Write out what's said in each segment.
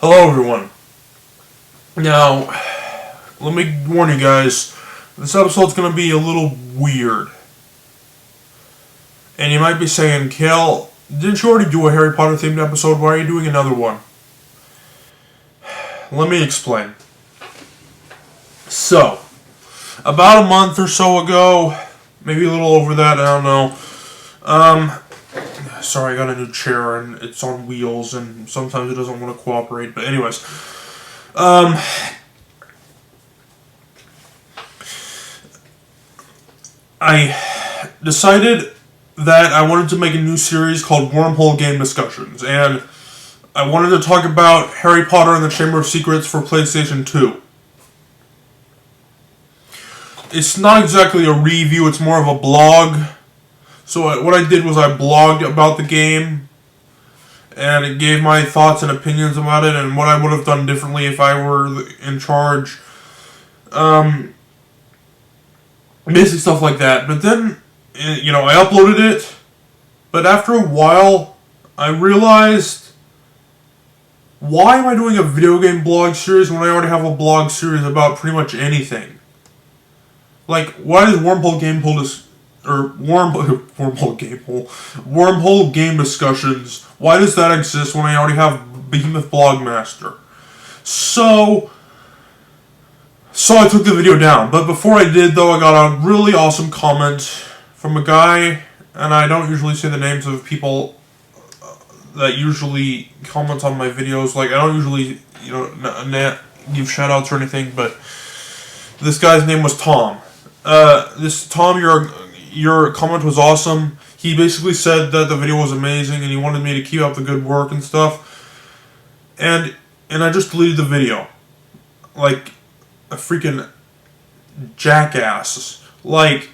Hello everyone. Now, let me warn you guys, this episode's going to be a little weird. And you might be saying, Kale, didn't you already do a Harry Potter themed episode? Why are you doing another one? Let me explain. So, about a month or so ago, maybe a little over that, I don't know. Sorry, I got a new chair and it's on wheels and sometimes it doesn't want to cooperate. But anyways, I decided that I wanted to make a new series called Wormhole Game Discussions, and I wanted to talk about Harry Potter and the Chamber of Secrets for PlayStation 2. It's not exactly a review, it's more of a blog. So what I did was I blogged about the game, and it gave my thoughts and opinions about it, and what I would have done differently if I were in charge. Basic stuff like that. But then, I uploaded it, but after a while, I realized, why am I doing a video game blog series when I already have a blog series about pretty much anything? Like, why does Wormhole Game Discussions, why does that exist when I already have Behemoth Blogmaster? So I took the video down. But before I did, though, I got a really awesome comment from a guy, and I don't usually say the names of people that usually comment on my videos. Like, I don't usually, give shoutouts or anything, but this guy's name was Tom. Tom, your comment was awesome. He basically said that the video was amazing and he wanted me to keep up the good work and stuff. And I just deleted the video. Like a freaking jackass. Like,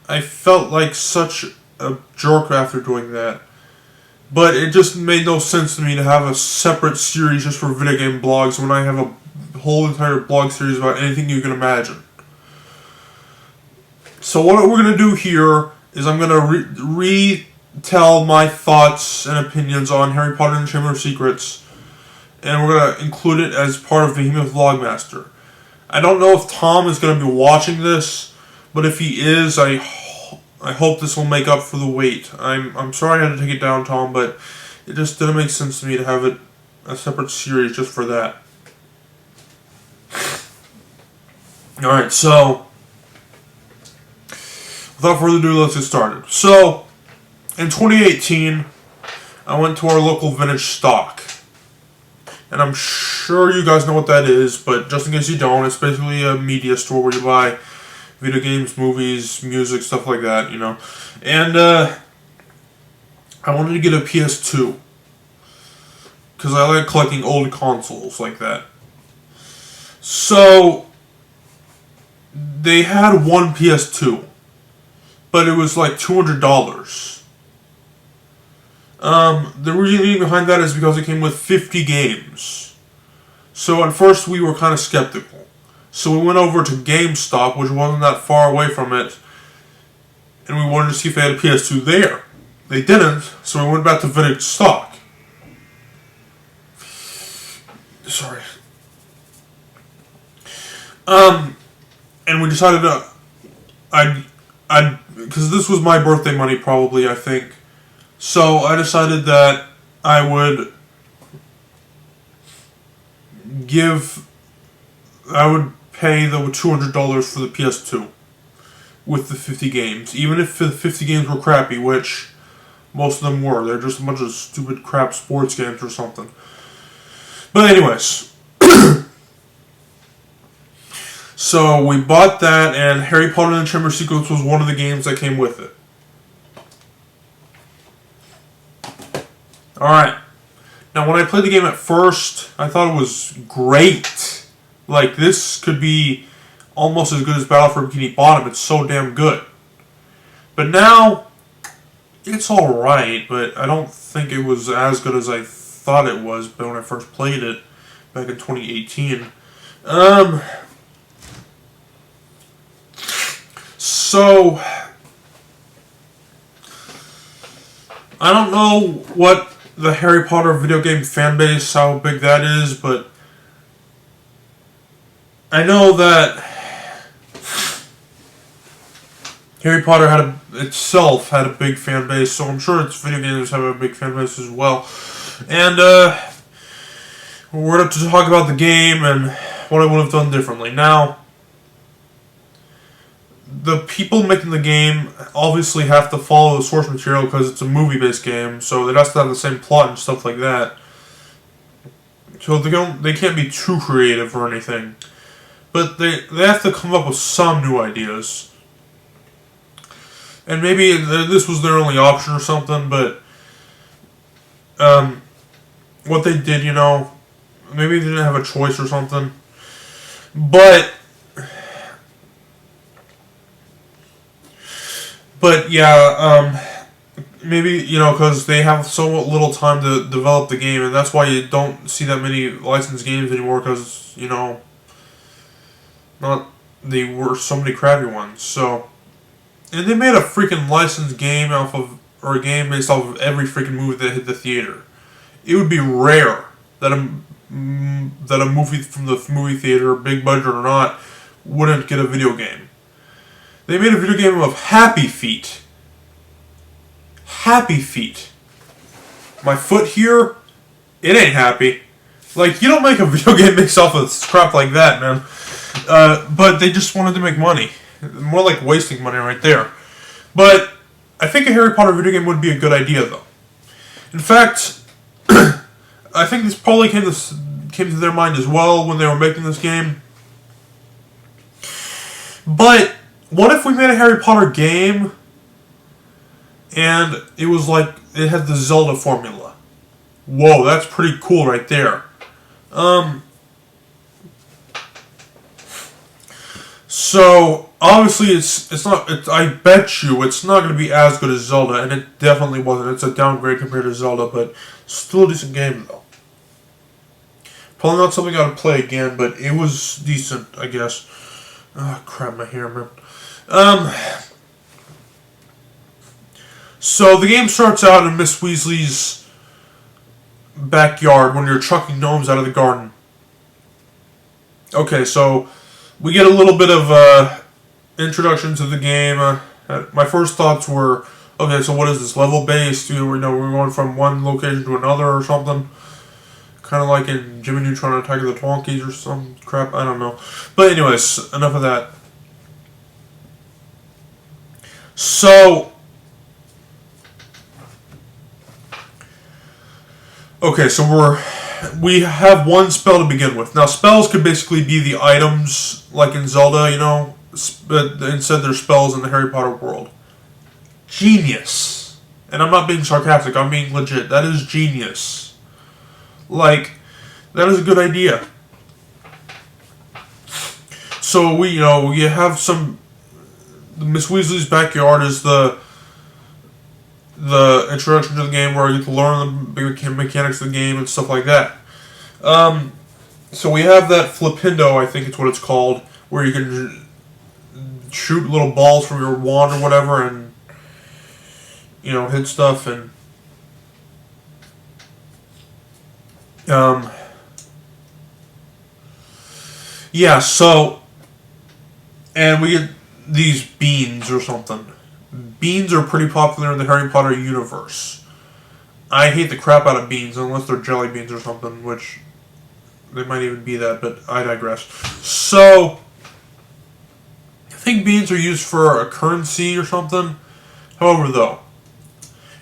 I felt like such a jerk after doing that. But it just made no sense to me to have a separate series just for video game blogs when I have a whole entire blog series about anything you can imagine. So what we're going to do here is I'm going to retell my thoughts and opinions on Harry Potter and the Chamber of Secrets, and we're going to include it as part of Behemoth Vlogmaster. I don't know if Tom is going to be watching this, but if he is, I hope this will make up for the wait. I'm sorry I had to take it down, Tom, but it just didn't make sense to me to have it a separate series just for that. Alright, so without further ado, let's get started. So, in 2018, I went to our local vintage stock. And I'm sure you guys know what that is, but just in case you don't, it's basically a media store where you buy video games, movies, music, stuff like that, And, I wanted to get a PS2. Because I like collecting old consoles like that. So, they had one PS2. But it was like $200. The reasoning behind that is because it came with 50 games. So at first we were kind of skeptical. So we went over to GameStop, which wasn't that far away from it, and we wanted to see if they had a PS2 there. They didn't, so we went back to vintage stock. Sorry. And we decided because this was my birthday money probably, I think. So I decided that I would pay the $200 for the PS2 with the 50 games. Even if the 50 games were crappy, which most of them were. They're just a bunch of stupid crap sports games or something. But anyways. So we bought that, and Harry Potter and the Chamber of Secrets was one of the games that came with it. Alright. Now when I played the game at first, I thought it was great. Like, this could be almost as good as Battle for Bikini Bottom. It's so damn good. But now, it's alright, but I don't think it was as good as I thought it was when I first played it back in 2018. So, I don't know what the Harry Potter video game fan base, how big that is, but I know that Harry Potter itself had a big fan base, so I'm sure its video games have a big fan base as well. And we're going to talk about the game and what I would have done differently. Now, the people making the game obviously have to follow the source material because it's a movie-based game, so it has to have the same plot and stuff like that. So they can't be too creative or anything. But they have to come up with some new ideas. And maybe this was their only option or something, but what they did, maybe they didn't have a choice or something. But yeah, maybe, because they have so little time to develop the game, and that's why you don't see that many licensed games anymore, because, they were so many crappy ones, so. And they made a freaking licensed game or a game based off of every freaking movie that hit the theater. It would be rare that a movie from the movie theater, big budget or not, wouldn't get a video game. They made a video game of Happy Feet. Happy Feet. My foot here, it ain't happy. Like, you don't make a video game based off of crap like that, man. But they just wanted to make money. More like wasting money right there. But I think a Harry Potter video game would be a good idea, though. In fact, I think this probably came to their mind as well when they were making this game. But what if we made a Harry Potter game and it was like it had the Zelda formula? Whoa, that's pretty cool right there. So obviously it's not. I bet you it's not going to be as good as Zelda, and it definitely wasn't. It's a downgrade compared to Zelda, but still a decent game though. Probably not something I would play again, but it was decent, I guess. Oh crap, my hair, man. So the game starts out in Miss Weasley's backyard when you're chucking gnomes out of the garden. Okay, so we get a little bit of introduction to the game. My first thoughts were, okay, so what is this, level-based? We're going from one location to another or something. Kind of like in Jimmy Neutron Attack of the Twonkies or some crap, I don't know. But anyways, enough of that. So, okay, so we have one spell to begin with. Now, spells could basically be the items, like in Zelda, but instead they're spells in the Harry Potter world. Genius. And I'm not being sarcastic, I'm being legit. That is genius. Like, that is a good idea. So, we have Miss Weasley's backyard is the introduction to the game where you get to learn the mechanics of the game and stuff like that. So we have that flipindo, I think it's what it's called, where you can shoot little balls from your wand or whatever and, hit stuff and, yeah, so, and we get these beans or something. Beans are pretty popular in the Harry Potter universe. I hate the crap out of beans, unless they're jelly beans or something, which they might even be that, but I digress. So, I think beans are used for a currency or something. However, though,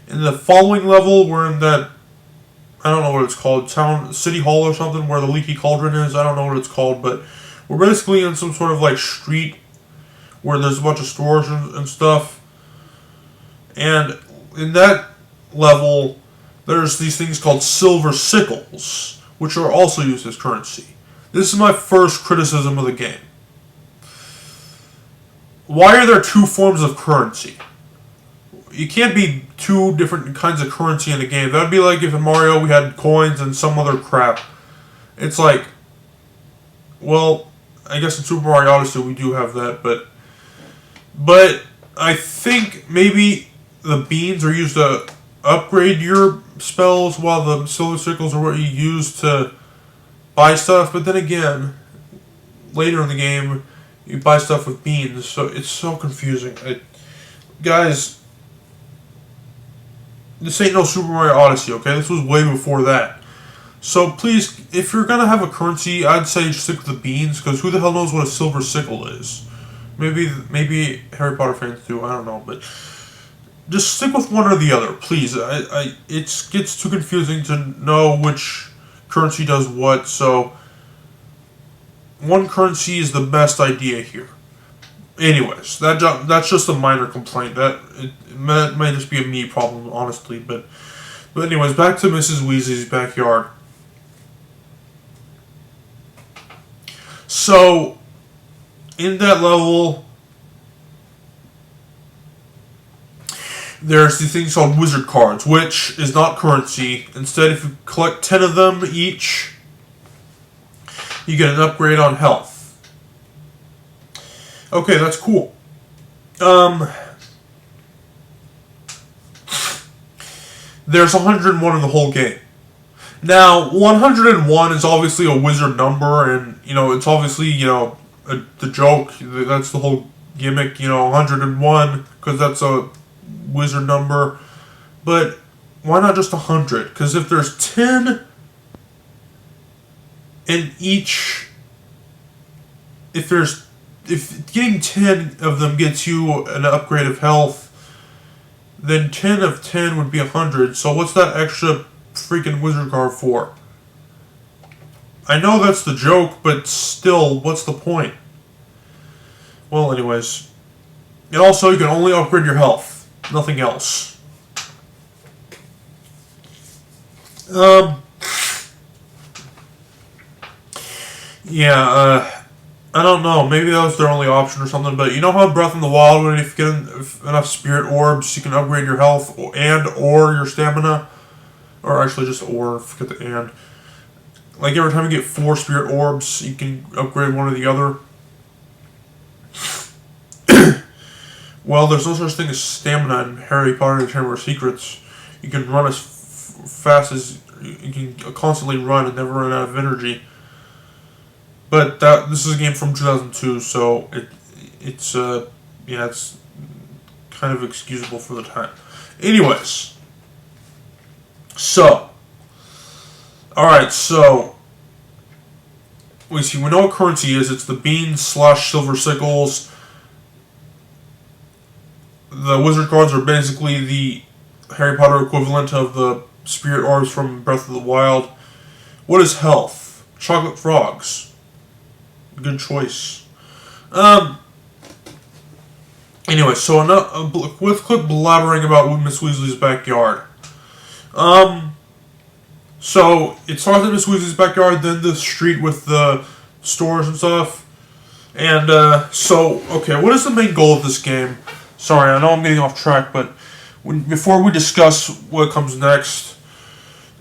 in the following level, we're in that, I don't know what it's called, City Hall or something, where the Leaky Cauldron is. I don't know what it's called, but we're basically in some sort of like street where there's a bunch of stores and stuff. And in that level, there's these things called silver sickles, which are also used as currency. This is my first criticism of the game. Why are there two forms of currency? You can't be two different kinds of currency in a game. That would be like if in Mario we had coins and some other crap. It's like, well, I guess in Super Mario Odyssey we do have that, but I think maybe the beans are used a upgrade your spells, while the silver sickles are what you use to buy stuff. But then again, later in the game, you buy stuff with beans, so it's so confusing. Guys, this ain't no Super Mario Odyssey, okay? This was way before that. So please, if you're gonna have a currency, I'd say stick with the beans, because who the hell knows what a silver sickle is? Maybe Harry Potter fans do, I don't know, but just stick with one or the other, please. It gets too confusing to know which currency does what, so one currency is the best idea here. Anyways, that's just a minor complaint. It might just be a me problem, honestly. But anyways, back to Mrs. Weasley's backyard. So, in that level, there's these things called wizard cards, which is not currency. Instead, if you collect 10 of them each, you get an upgrade on health. Okay, that's cool. There's 101 in the whole game. Now, 101 is obviously a wizard number, and, it's obviously, the joke. That's the whole gimmick, 101, because that's a wizard number. But why not just 100? Because if there's 10 in each, if getting 10 of them gets you an upgrade of health, then 10 of 10 would be 100. So what's that extra freaking wizard card for? I know that's the joke, but still, what's the point? Well, anyways. And also, you can only upgrade your health. Nothing else. I don't know. Maybe that was their only option or something. But you know how in Breath of the Wild, when if you get enough spirit orbs, you can upgrade your health or your stamina? Or actually just or, forget the and. Like every time you get 4 spirit orbs, you can upgrade one or the other. Well, there's no such thing as stamina in Harry Potter and the Chamber of Secrets. You can run as fast as you can constantly run and never run out of energy. But this is a game from 2002, so it's kind of excusable for the time. Anyways, so alright, so we know what currency is. It's the beans / silver sickles. The wizard cards are basically the Harry Potter equivalent of the spirit orbs from Breath of the Wild. What is health? Chocolate frogs. Good choice. Anyway, so with quick blabbering about Miss Weasley's backyard. So it starts at Miss Weasley's backyard, then the street with the stores and stuff. And okay, what is the main goal of this game? Sorry, I know I'm getting off track, but before we discuss what comes next,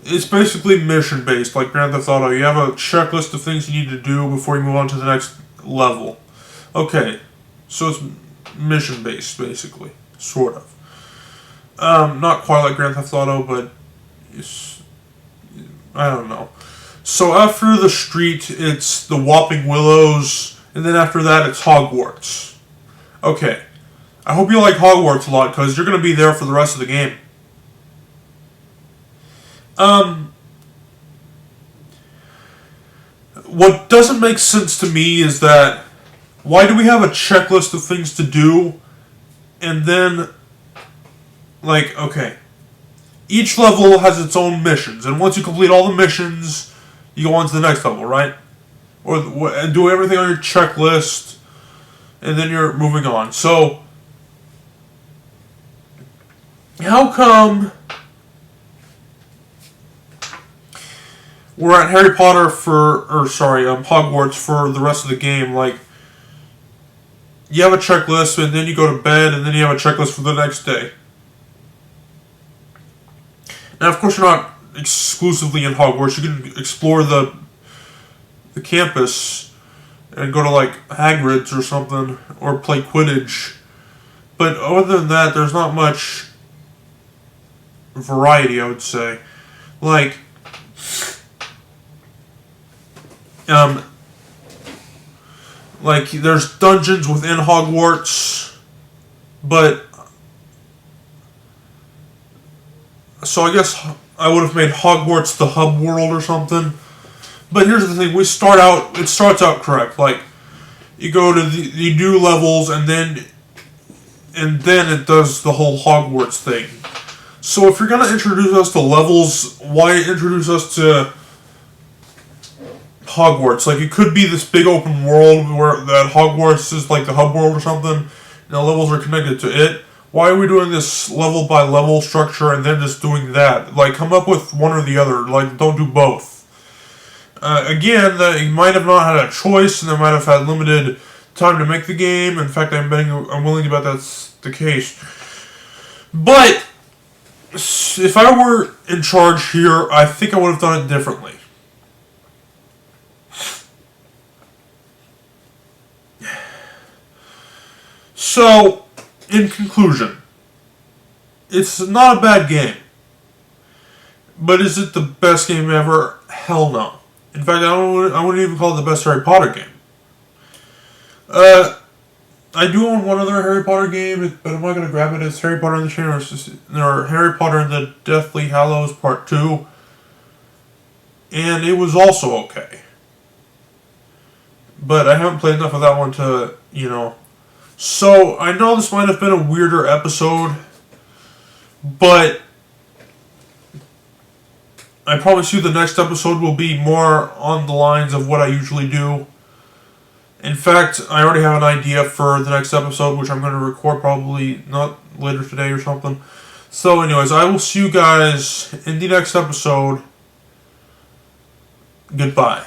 it's basically mission-based, like Grand Theft Auto. You have a checklist of things you need to do before you move on to the next level. Okay, so it's mission-based, basically. Sort of. Not quite like Grand Theft Auto, but I don't know. So after the street, it's the Whopping Willows, and then after that, it's Hogwarts. Okay. I hope you like Hogwarts a lot, because you're going to be there for the rest of the game. What doesn't make sense to me is that why do we have a checklist of things to do, and then, okay, each level has its own missions, and once you complete all the missions, you go on to the next level, right? Or do everything on your checklist, and then you're moving on. So, how come we're at Hogwarts for the rest of the game? Like, you have a checklist, and then you go to bed, and then you have a checklist for the next day. Now, of course, you're not exclusively in Hogwarts. You can explore the campus and go to, Hagrid's or something, or play Quidditch. But other than that, there's not much variety, I would say. Like, there's dungeons within Hogwarts, but so I guess I would have made Hogwarts the hub world or something. But here's the thing: it starts out correct. Like, you go to you do levels, and then it does the whole Hogwarts thing. So if you're gonna introduce us to levels, why introduce us to Hogwarts? Like, it could be this big open world where that Hogwarts is like the hub world or something, and the levels are connected to it. Why are we doing this level by level structure and then just doing that? Like, come up with one or the other. Like, don't do both. Again, you might have not had a choice, and they might have had limited time to make the game. In fact, I'm willing to bet that's the case. But if I were in charge here, I think I would have done it differently. So, in conclusion, it's not a bad game. But is it the best game ever? Hell no. In fact, I wouldn't even call it the best Harry Potter game. I do own one other Harry Potter game, but am I going to grab it as Harry Potter and the Chamber or Harry Potter and the Deathly Hallows Part 2? And it was also okay. But I haven't played enough of that one to, So, I know this might have been a weirder episode, but I promise you the next episode will be more on the lines of what I usually do. In fact, I already have an idea for the next episode, which I'm going to record probably not later today or something. So anyways, I will see you guys in the next episode. Goodbye.